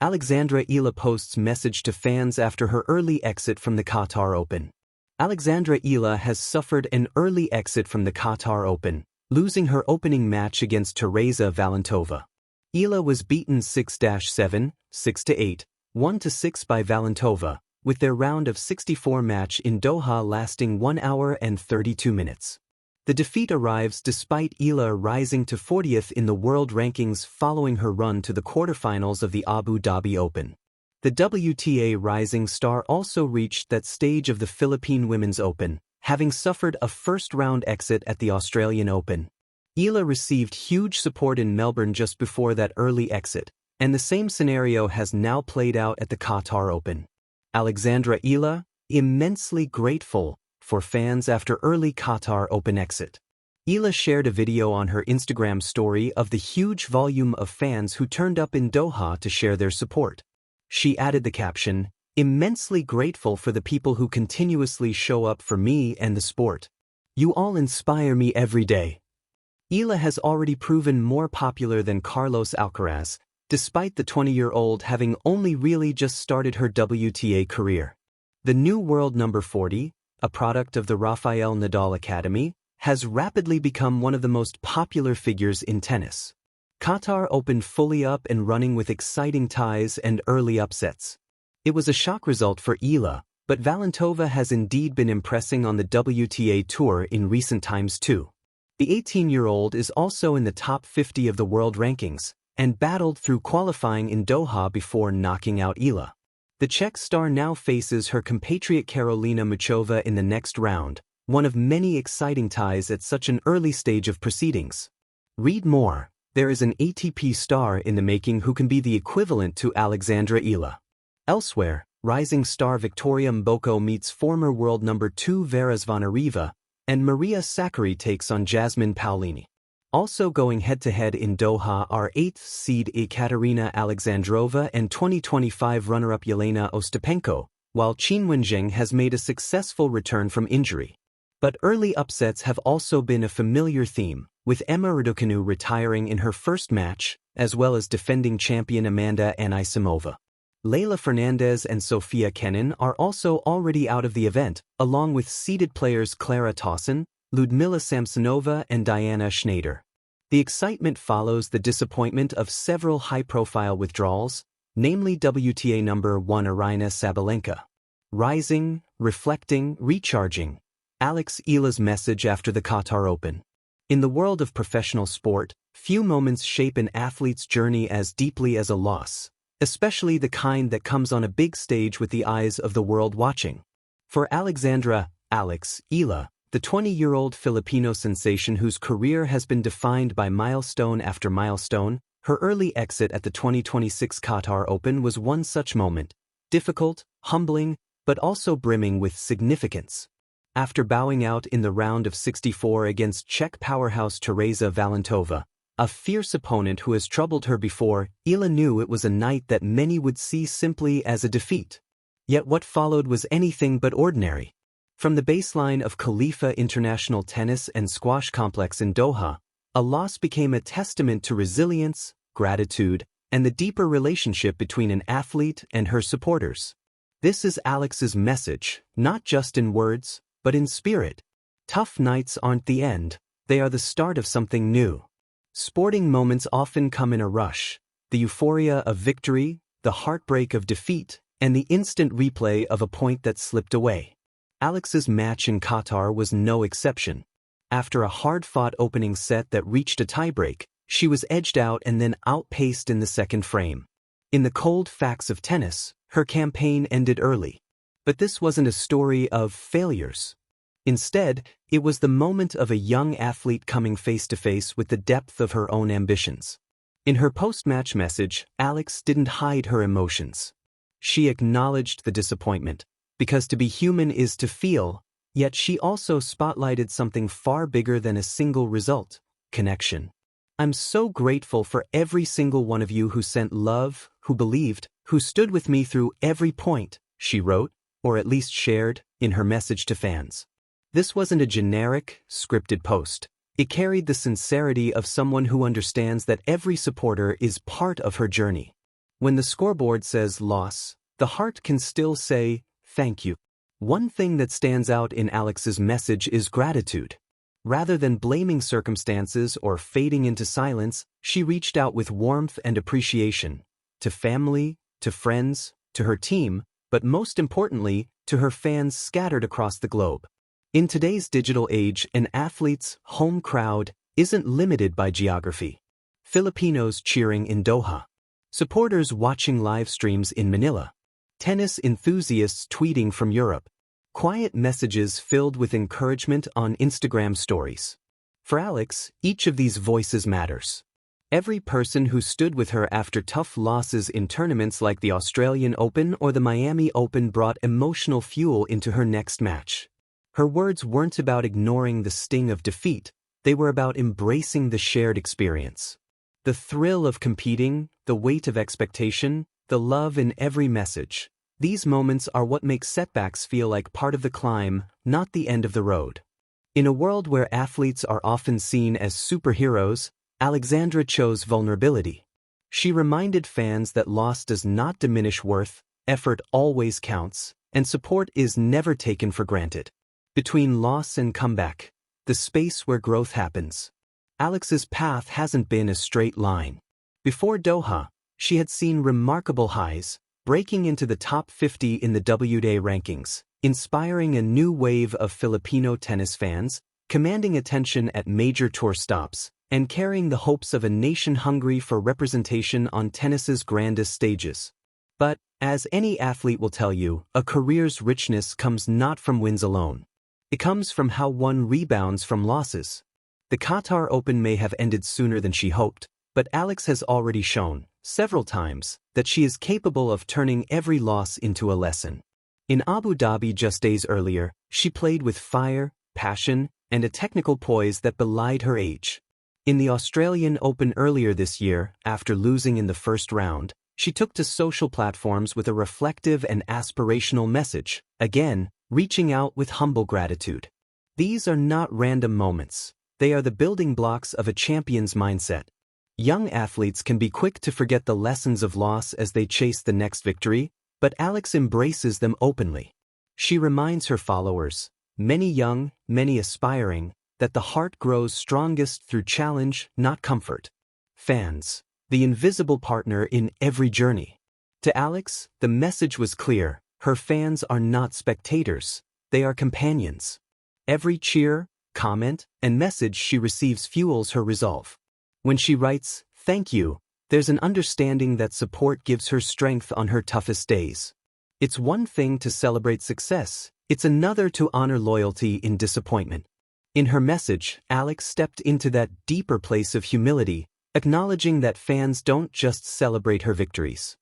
Alexandra Eala posts message to fans after her early exit from the Qatar Open. Alexandra Eala has suffered an early exit from the Qatar Open, losing her opening match against Teresa Valentova. Eala was beaten 6-7, 6-8, 1-6 by Valentova, with their round of 64 match in Doha lasting 1 hour and 32 minutes. The defeat arrives despite Eala rising to 40th in the world rankings following her run to the quarterfinals of the Abu Dhabi Open. The WTA rising star also reached that stage of the Philippine Women's Open, having suffered a first-round exit at the Australian Open. Eala received huge support in Melbourne just before that early exit, and the same scenario has now played out at the Qatar Open. Alexandra Eala, immensely grateful for fans after early Qatar Open exit. Eala shared a video on her Instagram story of the huge volume of fans who turned up in Doha to share their support. She added the caption, "Immensely grateful for the people who continuously show up for me and the sport. You all inspire me every day." Eala has already proven more popular than Carlos Alcaraz, despite the 20-year-old having only really just started her WTA career. The new world number 40, a product of the Rafael Nadal Academy, has rapidly become one of the most popular figures in tennis. Qatar opened fully up and running with exciting ties and early upsets. It was a shock result for Eala, but Valentova has indeed been impressing on the WTA Tour in recent times too. The 18-year-old is also in the top 50 of the world rankings, and battled through qualifying in Doha before knocking out Eala. The Czech star now faces her compatriot Karolina Muchova in the next round, one of many exciting ties at such an early stage of proceedings. Read more. There is an ATP star in the making who can be the equivalent to Alexandra Eala. Elsewhere, rising star Victoria Mboko meets former world number 2 Vera Zvonareva, and Maria Sakkari takes on Jasmine Paolini. Also going head-to-head in Doha are 8th seed Ekaterina Alexandrova and 2025 runner-up Yelena Ostapenko, while Qin Wenjing has made a successful return from injury. But early upsets have also been a familiar theme, with Emma Raducanu retiring in her first match, as well as defending champion Amanda Anisimova. Leylah Fernandez and Sofia Kenin are also already out of the event, along with seeded players Clara Tauson, Ludmila Samsonova and Diana Schneider. The excitement follows the disappointment of several high-profile withdrawals, namely WTA number 1 Aryna Sabalenka. Rising, reflecting, recharging. Alex Eala's message after the Qatar Open. In the world of professional sport, few moments shape an athlete's journey as deeply as a loss, especially the kind that comes on a big stage with the eyes of the world watching. For Alexandra Eala, the 20-year-old Filipino sensation whose career has been defined by milestone after milestone, her early exit at the 2026 Qatar Open was one such moment, difficult, humbling, but also brimming with significance. After bowing out in the round of 64 against Czech powerhouse Teresa Valentova, a fierce opponent who has troubled her before, Eala knew it was a night that many would see simply as a defeat. Yet what followed was anything but ordinary. From the baseline of Khalifa International Tennis and Squash Complex in Doha, a loss became a testament to resilience, gratitude, and the deeper relationship between an athlete and her supporters. This is Alex's message, not just in words, but in spirit. Tough nights aren't the end, they are the start of something new. Sporting moments often come in a rush, the euphoria of victory, the heartbreak of defeat, and the instant replay of a point that slipped away. Alex's match in Qatar was no exception. After a hard-fought opening set that reached a tiebreak, she was edged out and then outpaced in the second frame. In the cold facts of tennis, her campaign ended early. But this wasn't a story of failures. Instead, it was the moment of a young athlete coming face-to-face with the depth of her own ambitions. In her post-match message, Alex didn't hide her emotions. She acknowledged the disappointment, because to be human is to feel, yet she also spotlighted something far bigger than a single result: connection. "I'm so grateful for every single one of you who sent love, who believed, who stood with me through every point," she wrote, or at least shared, in her message to fans. This wasn't a generic, scripted post. It carried the sincerity of someone who understands that every supporter is part of her journey. When the scoreboard says loss, the heart can still say, thank you. One thing that stands out in Alex's message is gratitude. Rather than blaming circumstances or fading into silence, she reached out with warmth and appreciation. To family, to friends, to her team, but most importantly, to her fans scattered across the globe. In today's digital age, an athlete's home crowd isn't limited by geography. Filipinos cheering in Doha. Supporters watching live streams in Manila. Tennis enthusiasts tweeting from Europe. Quiet messages filled with encouragement on Instagram stories. For Alex, each of these voices matters. Every person who stood with her after tough losses in tournaments like the Australian Open or the Miami Open brought emotional fuel into her next match. Her words weren't about ignoring the sting of defeat, they were about embracing the shared experience. The thrill of competing, the weight of expectation, the love in every message. These moments are what make setbacks feel like part of the climb, not the end of the road. In a world where athletes are often seen as superheroes, Alexandra chose vulnerability. She reminded fans that loss does not diminish worth, effort always counts, and support is never taken for granted. Between loss and comeback, the space where growth happens. Alex's path hasn't been a straight line. Before Doha, she had seen remarkable highs, breaking into the top 50 in the WTA rankings, inspiring a new wave of Filipino tennis fans, commanding attention at major tour stops, and carrying the hopes of a nation hungry for representation on tennis's grandest stages. But, as any athlete will tell you, a career's richness comes not from wins alone. It comes from how one rebounds from losses. The Qatar Open may have ended sooner than she hoped, but Alex has already shown, several times, that she is capable of turning every loss into a lesson. In Abu Dhabi just days earlier, she played with fire, passion, and a technical poise that belied her age. In the Australian Open earlier this year, after losing in the first round, she took to social platforms with a reflective and aspirational message, again, reaching out with humble gratitude. These are not random moments. They are the building blocks of a champion's mindset. Young athletes can be quick to forget the lessons of loss as they chase the next victory, but Alex embraces them openly. She reminds her followers, many young, many aspiring, that the heart grows strongest through challenge, not comfort. Fans, the invisible partner in every journey. To Alex, the message was clear. Her fans are not spectators, they are companions. Every cheer, comment, and message she receives fuels her resolve. When she writes, "Thank you," there's an understanding that support gives her strength on her toughest days. It's one thing to celebrate success, it's another to honor loyalty in disappointment. In her message, Alex stepped into that deeper place of humility, acknowledging that fans don't just celebrate her victories.